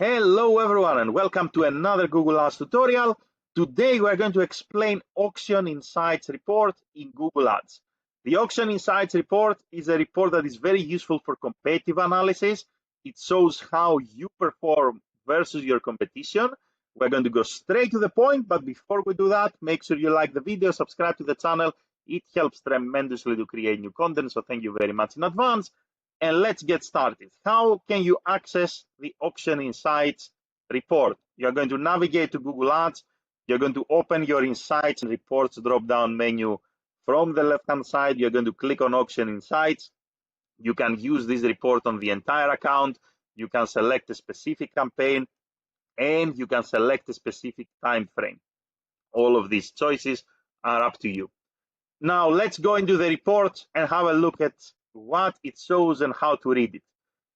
Hello everyone and welcome to another Google Ads tutorial. Today we are going to explain Auction Insights report in Google Ads. The Auction Insights report is a report that is very useful for competitive analysis. It shows how you perform versus your competition. We're going to go straight to the point, but before we do that, make sure you like the video, subscribe to the channel. It helps tremendously to create new content, so thank you very much in advance. And let's get started. How can you access the Auction Insights report? You're going to navigate to Google Ads. You're going to open your Insights and Reports drop-down menu from the left-hand side. You're going to click on Auction Insights. You can use this report on the entire account. You can select a specific campaign, and you can select a specific time frame. All of these choices are up to you. Now let's go into the report and have a look at what it shows and how to read it.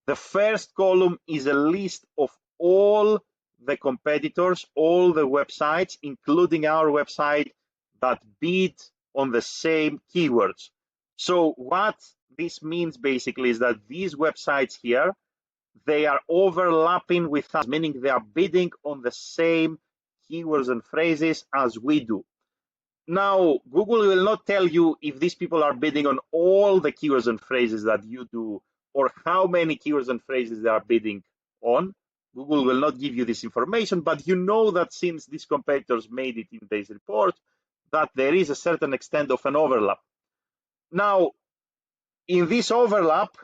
The first column is a list of all the competitors, all the websites, including our website, that bid on the same keywords. So what this means basically is that these websites here, they are overlapping with us, meaning they are bidding on the same keywords and phrases as we do. Now, Google will not tell you if these people are bidding on all the keywords and phrases that you do or how many keywords and phrases they are bidding on. Google will not give you this information, but you know that since these competitors made it in this report, that there is a certain extent of an overlap. Now, in this overlap,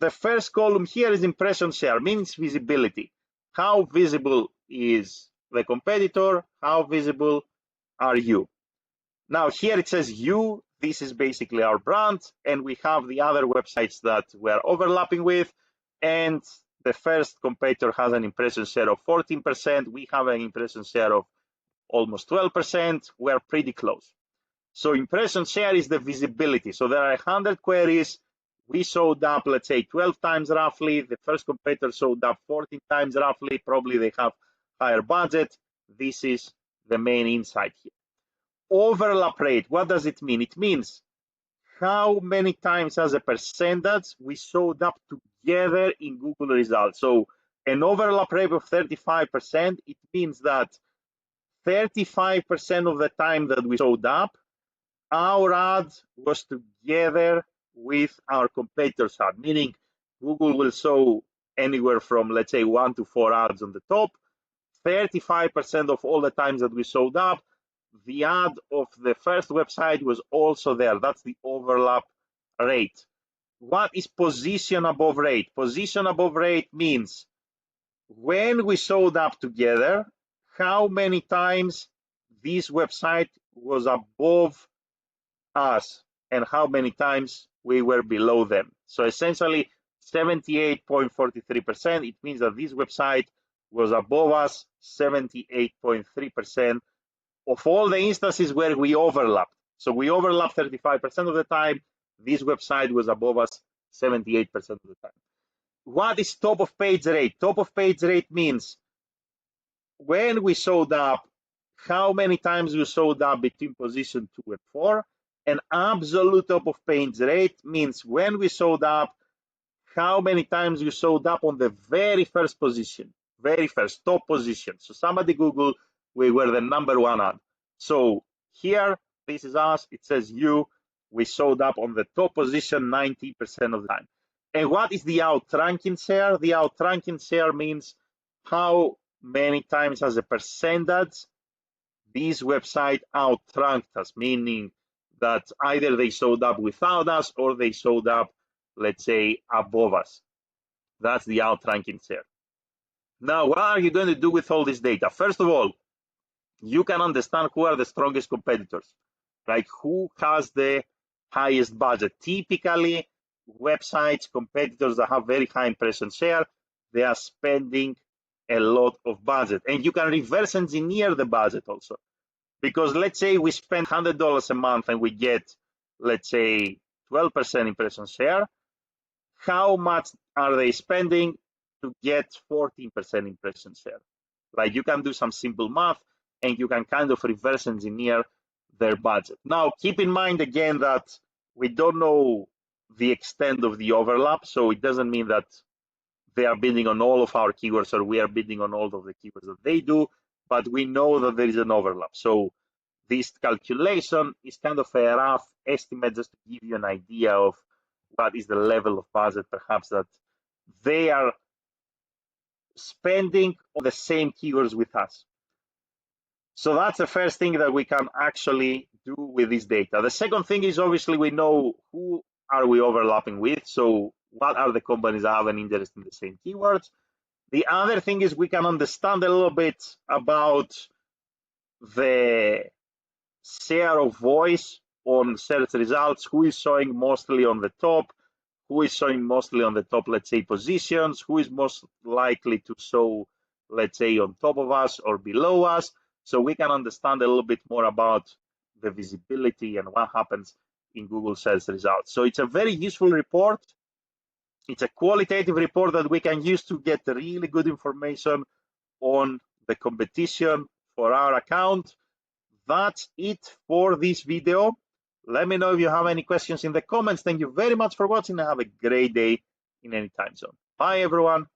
the first column here is impression share, means visibility. How visible is the competitor? How visible are you? Now here it says you, this is basically our brand, and we have the other websites that we're overlapping with, and the first competitor has an impression share of 14%, we have an impression share of almost 12%, we're pretty close. So impression share is the visibility. So there are 100 queries, we showed up, let's say 12 times roughly, the first competitor showed up 14 times roughly, probably they have higher budget. This is the main insight here. Overlap rate, what does it mean? It means how many times as a percentage we showed up together in Google results. So an overlap rate of 35%, it means that 35% of the time that we showed up, our ad was together with our competitor's ad, meaning Google will show anywhere from, let's say, 1 to 4 ads on the top. 35% of all the times that we showed up, the ad of the first website was also there. That's the overlap rate. What is position above rate? Position above rate means when we showed up together, how many times this website was above us and how many times we were below them. So essentially 78.43%, it means that this website was above us 78.3% of all the instances where we overlapped. So we overlapped 35% of the time. This website was above us 78% of the time. What is top of page rate? Top of page rate means when we showed up, how many times we showed up between position 2 and 4. And absolute top of page rate means when we showed up, how many times we showed up on the very first position, very first top position. So somebody Google, we were the #1 ad. So here, this is us, it says you, we showed up on the top position 90% of the time. And what is the outranking share? The outranking share means how many times as a percentage this website outranked us, meaning that either they showed up without us or they showed up, let's say, above us. That's the outranking share. Now, what are you going to do with all this data? First of all, you can understand who are the strongest competitors, like who has the highest budget. Typically, websites, competitors that have very high impression share, they are spending a lot of budget. And you can reverse engineer the budget also. Because let's say we spend $100 a month and we get, let's say, 12% impression share. How much are they spending to get 14% impression share? Like you can do some simple math and you can kind of reverse engineer their budget. Now, keep in mind again that we don't know the extent of the overlap, so it doesn't mean that they are bidding on all of our keywords or we are bidding on all of the keywords that they do, but we know that there is an overlap. So this calculation is kind of a rough estimate just to give you an idea of what is the level of budget perhaps that they are spending on the same keywords with us. So that's the first thing that we can actually do with this data. The second thing is obviously we know who are we overlapping with. So what are the companies that have an interest in the same keywords? The other thing is we can understand a little bit about the share of voice on search results, who is showing mostly on the top, who is showing mostly on the top, let's say, positions, who is most likely to show, let's say, on top of us or below us. So we can understand a little bit more about the visibility and what happens in Google search results. So it's a very useful report. It's a qualitative report that we can use to get really good information on the competition for our account. That's it for this video. Let me know if you have any questions in the comments. Thank you very much for watching and have a great day in any time zone. Bye, everyone.